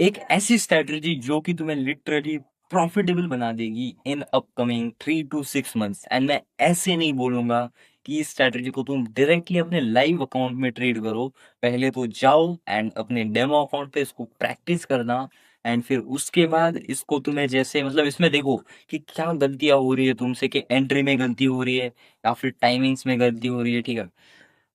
एक ऐसी स्ट्रैटेजी जो कि तुम्हें लिटरली प्रॉफिटेबल बना देगी in upcoming 3 to 6 months. And मैं ऐसे नहीं बोलूंगा कि इस स्ट्रैटेजी को तुम डायरेक्टली अपने लाइव अकाउंट में ट्रेड करो। पहले तो जाओ एंड अपने डेमो अकाउंट पे इसको प्रैक्टिस करना। एंड फिर उसके बाद इसको तुम्हें जैसे मतलब इसमें देखो कि क्या गलतियां हो रही है तुमसे, कि एंट्री में गलती हो रही है या फिर टाइमिंग्स में गलती हो रही है, ठीक है।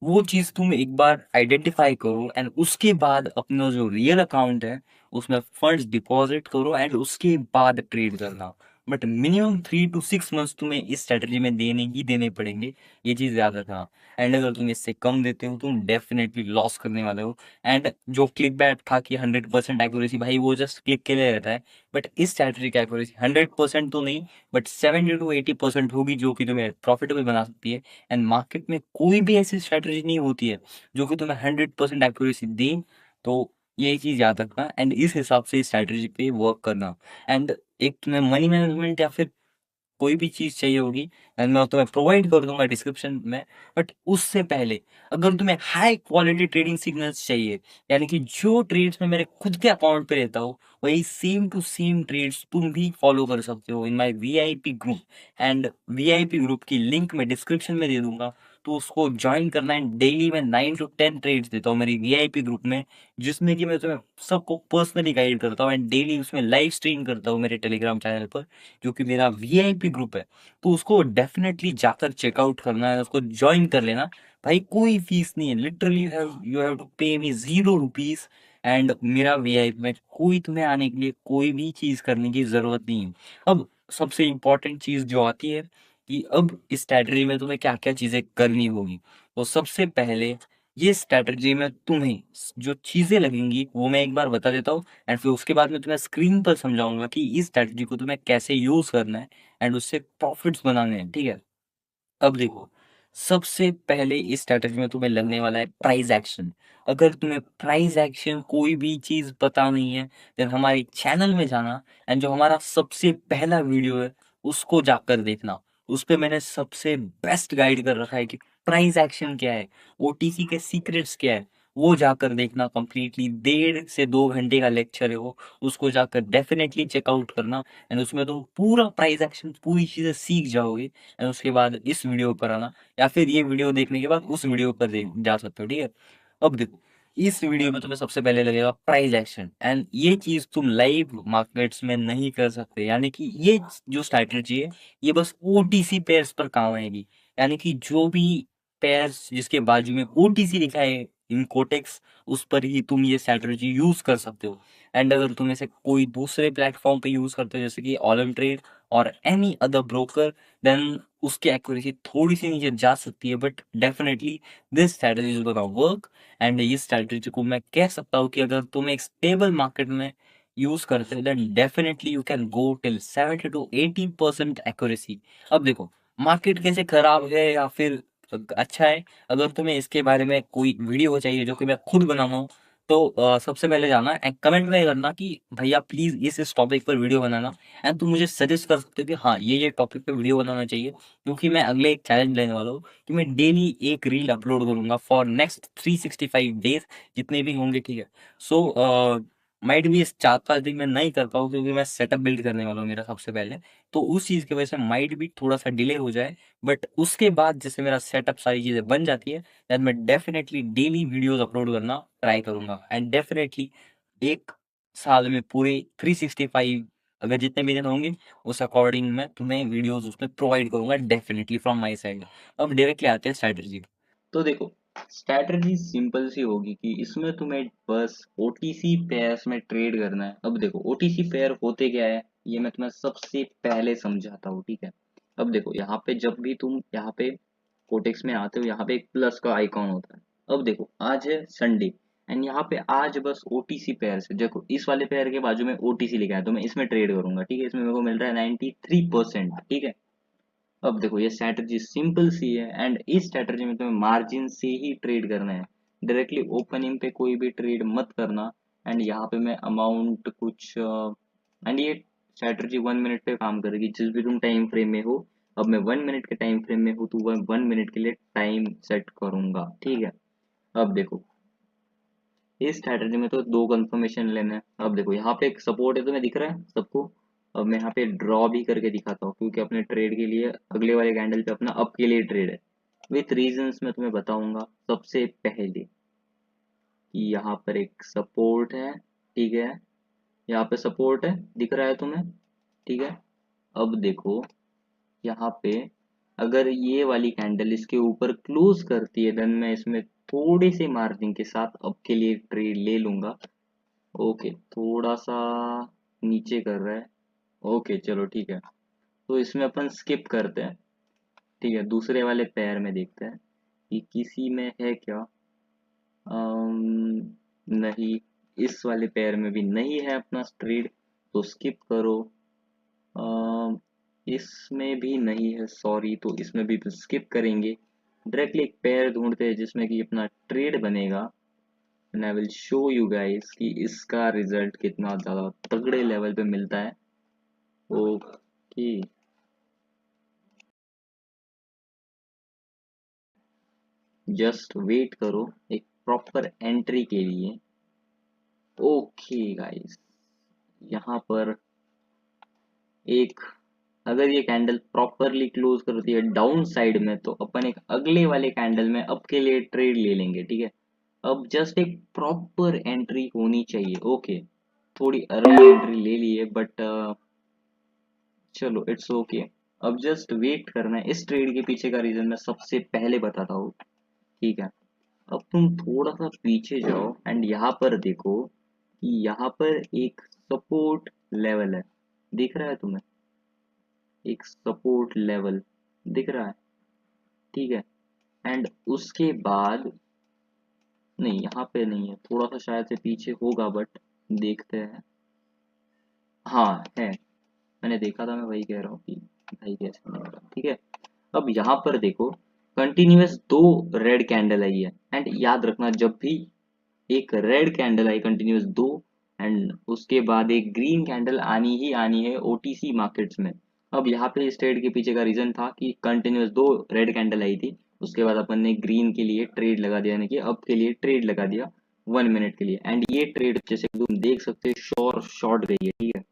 वो चीज तुम एक बार आइडेंटिफाई करो एंड उसके बाद अपना जो रियल अकाउंट है उसमें फंड्स डिपॉजिट करो एंड उसके बाद ट्रेड करना। बट मिनिमम 3 to 6 मंथ्स तुम्हें इस स्ट्रेटजी में देने ही देने पड़ेंगे, ये चीज याद रखना। एंड अगर तुम इससे कम देते हो तुम डेफिनेटली लॉस करने वाले हो। एंड जो क्लिक बैट था कि 100% एक्यूरेसी, भाई वो जस्ट क्लिक के लिए रहता है। बट इस स्ट्रेटजी की एक्यूरेसी 100% तो नहीं, बट 70 to 80% होगी जो कि तुम्हें प्रॉफिटेबल बना सकती है। एंड मार्केट में कोई भी ऐसी स्ट्रेटजी नहीं होती है जो कि तुम्हें 100% एक्यूरेसी दे। तो ये चीज याद रखना एंड इस हिसाब से स्ट्रेटजी पे वर्क करना। एंड एक तुम्हें मनी मैनेजमेंट या फिर कोई भी चीज चाहिए होगी एंड मैं तुम्हें प्रोवाइड कर दूंगा डिस्क्रिप्शन में। बट उससे पहले अगर तुम्हें हाई क्वालिटी ट्रेडिंग सिग्नल्स चाहिए, यानी कि जो ट्रेड्स में मेरे खुद के अकाउंट पे रहता हो वही सेम टू सेम ट्रेड्स तुम भी फॉलो कर सकते हो in my VIP group. And VIP group की लिंक मैं डिस्क्रिप्शन में दे दूंगा, तो उसको ज्वाइन करना है। डेली मैं 9 to 10 ट्रेड्स देता हूँ मेरी वीआईपी ग्रुप में, जिसमें कि मैं तुम्हें सबको पर्सनली गाइड करता हूँ एंड डेली उसमें लाइव स्ट्रीम करता हूँ मेरे टेलीग्राम चैनल पर, जो कि मेरा वीआईपी ग्रुप है। तो उसको डेफिनेटली जाकर चेकआउट करना है, उसको ज्वाइन कर लेना। भाई कोई फीस नहीं है, लिटरली यू हैव टू पे मी 0 रुपीज। एंड मेरा वीआईपी में कोई तुम्हें आने के लिए कोई भी चीज करने की जरूरत नहीं है। अब सबसे इंपॉर्टेंट चीज जो आती है कि अब इस स्ट्रैटेजी में तुम्हें क्या क्या चीजें करनी होगी। तो सबसे पहले ये स्ट्रैटेजी में तुम्हें जो चीजें लगेंगी वो मैं एक बार बता देता हूँ एंड फिर उसके बाद में तुम्हें स्क्रीन पर समझाऊंगा कि इस स्ट्रैटेजी को तुम्हें कैसे यूज करना है एंड उससे प्रॉफिट्स बनाने हैं, ठीक है। अब देखो, सबसे पहले इस स्ट्रैटेजी में तुम्हें लगने वाला है प्राइस एक्शन। अगर तुम्हें प्राइस एक्शन कोई भी चीज पता नहीं है देन हमारे चैनल में जाना एंड जो हमारा सबसे पहला वीडियो है उसको जाकर देखना। उस पे मैंने सबसे बेस्ट गाइड कर रखा है कि प्राइस एक्शन क्या है, ओटीसी के सीक्रेट्स क्या है। वो जाकर देखना, कंप्लीटली 1.5 से 2 घंटे का लेक्चर है वो, उसको जाकर डेफिनेटली चेकआउट करना। एंड उसमें तुम पूरा प्राइस एक्शन पूरी चीजें सीख जाओगे एंड उसके बाद इस वीडियो पर आना, या फिर ये वीडियो देखने के बाद उस वीडियो पर जा सकते हो, ठीक है। अब देखो, इस वीडियो में तुम्हें सबसे पहले लगेगा प्राइस एक्शन एंड ये चीज तुम लाइव मार्केट्स में नहीं कर सकते। यानी कि ये जो स्ट्रैटेजी है ये बस ओटीसी पेयर्स पर काम आएगी। यानी कि जो भी पेयर्स जिसके बाजू में ओटीसी लिखा है इन कोटेक्स, उस पर ही तुम ये स्ट्रैटेजी यूज कर सकते हो। एंड अगर तुम इसे कोई दूसरे प्लेटफॉर्म पे यूज करते हो जैसे कि ऑलम ट्रेड और एनी अदर ब्रोकर, देन उसकी एक्यूरेसी थोड़ी सी नीचे जा सकती है। But definitely this strategy is gonna work. And इस स्ट्रैटेजी को मैं कह सकता हूँ कि अगर तुम एक स्टेबल मार्केट में यूज करते हो then definitely you can go till 70 to 80% accuracy. अब देखो, मार्केट कैसे खराब है या फिर अच्छा है, अगर तुम्हें इसके बारे में कोई वीडियो चाहिए जो कि मैं खुद बनाऊँ, तो सबसे पहले जाना एंड कमेंट में करना कि भैया प्लीज इस टॉपिक पर वीडियो बनाना। एंड तुम मुझे सजेस्ट कर सकते हो कि हाँ ये टॉपिक पे वीडियो बनाना चाहिए, क्योंकि मैं अगले एक चैलेंज लेने वाला हूँ कि मैं डेली एक रील अपलोड करूंगा फॉर नेक्स्ट 365 डेज, जितने भी होंगे, ठीक है। सो माइट भी इस 4 5 दिन में नहीं कर पाऊँ क्योंकि मैं सेटअप बिल्ड करने वाला हूँ मेरा सबसे पहले। तो उस चीज़ की वजह से माइट भी थोड़ा सा डिले हो जाए। बट उसके बाद जैसे मेरा सेटअप सारी चीज़ें बन जाती है देन मैं डेफिनेटली डेली वीडियोस अपलोड करना ट्राई करूंगा। एंड डेफिनेटली एक साल में पूरे 365 अगर जितने भी दिन होंगे उस अकॉर्डिंग मैं तुम्हें वीडियोस उसमें प्रोवाइड करूंगा डेफिनेटली फ्रॉम माय साइड। अब डायरेक्टली आते हैं स्ट्रैटेजी। तो देखो, स्ट्रैटेजी सिंपल सी होगी कि इसमें तुम्हें बस ओटीसी पेयर्स में ट्रेड करना है। अब देखो, ओटीसी पेयर होते क्या है ये मैं तुम्हें सबसे पहले समझाता हूँ, ठीक है। अब देखो, यहाँ पे जब भी तुम यहाँ पे कोटेक्स में आते हो यहाँ पे एक प्लस का आइकॉन होता है। अब देखो, आज है संडे एंड यहाँ पे आज बस ओटीसी पेयर से देखो, इस वाले पेयर के बाजू में ओटीसी लिखा है तो मैं इसमें ट्रेड करूंगा, ठीक है। इसमें मेरे को मिल रहा है 93%, ठीक है। अब देखो, ये स्ट्रैटेजी सिंपल सी है एंड इस स्ट्रैटेजी में तुम्हें मार्जिन से ही ट्रेड करना है। डायरेक्टली ओपनिंग पे कोई भी ट्रेड मत करना। एंड यहाँ पे मैं अमाउंट कुछ एंड ये स्ट्रैटेजी 1 मिनट पे काम करेगी जिस भी तुम टाइम फ्रेम में हो। अब मैं 1 मिनट के टाइम फ्रेम में हूँ तो 1 मिनट के लिए टाइम सेट करूंगा, ठीक है। अब देखो, इस स्ट्रैटेजी में तो दो कंफर्मेशन लेना है। अब देखो यहाँ पे एक सपोर्ट है, तुम्हें दिख रहा है सबको। अब मैं यहाँ पे ड्रॉ भी करके दिखाता हूँ, क्योंकि अपने ट्रेड के लिए अगले वाले कैंडल पे अपना अप के लिए ट्रेड है। विथ रीजंस मैं तुम्हें बताऊंगा। सबसे पहले कि यहाँ पर एक सपोर्ट है, ठीक है, यहाँ पे सपोर्ट है, दिख रहा है तुम्हें, ठीक है। अब देखो यहाँ पे अगर ये वाली कैंडल इसके ऊपर क्लोज करती है, देन मैं इसमें थोड़े से मार्जिन के साथ अब के लिए ट्रेड ले लूंगा। ओके, थोड़ा सा नीचे कर रहा है। ओके चलो ठीक है, तो इसमें अपन स्किप करते हैं। ठीक है, दूसरे वाले पैर में देखते हैं कि किसी में है क्या। नहीं, इस वाले पैर में भी नहीं है अपना ट्रेड, तो स्किप करो। अम, इसमें भी नहीं है, सॉरी, तो इसमें भी स्किप करेंगे। डायरेक्टली एक पेयर ढूंढते हैं जिसमें कि अपना ट्रेड बनेगा, and I will show you guys कि इसका रिजल्ट कितना ज़्यादा तगड़े लेवल पे मिलता है। ओके, जस्ट वेट करो एक प्रॉपर एंट्री के लिए। ओके गाइस, यहाँ पर एक, अगर ये कैंडल प्रॉपरली क्लोज करती है डाउन साइड में, तो अपन एक अगले वाले कैंडल में अप के लिए ट्रेड ले लेंगे, ठीक है। अब जस्ट एक प्रॉपर एंट्री होनी चाहिए। ओके, थोड़ी अर्ली एंट्री ले लिए, बट चलो इट्स ओके। अब जस्ट वेट करना है। इस ट्रेड के पीछे का रीजन मैं सबसे पहले बताता हूँ, ठीक है। अब तुम थोड़ा सा पीछे जाओ एंड यहाँ पर देखो कि यहाँ पर एक सपोर्ट लेवल है, दिख रहा है तुम्हें? एक सपोर्ट लेवल दिख रहा है, ठीक है। एंड उसके बाद, नहीं यहाँ पे नहीं है, थोड़ा सा शायद से पीछे होगा, बट देखते हैं। हाँ है, मैंने देखा था, मैं वही कह रहा हूँ कि भाई कैसे नहीं होगा, ठीक है। अब यहाँ पर देखो, कंटिन्यूअस दो रेड कैंडल आई है, एंड याद रखना जब भी एक रेड कैंडल आई कंटिन्यूअस दो, एंड उसके बाद एक ग्रीन कैंडल आनी ही आनी है ओटीसी मार्केट्स में। अब यहाँ पे इस ट्रेड के पीछे का रीजन था कि कंटिन्यूअस दो रेड कैंडल आई थी, उसके बाद अपन ने ग्रीन के लिए ट्रेड लगा दिया, यानी कि अप के लिए ट्रेड लगा दिया 1 मिनट के लिए, एंड ये ट्रेड जैसे कि तुम देख सकते हो श्योर शॉर्ट गई है, ठीक है।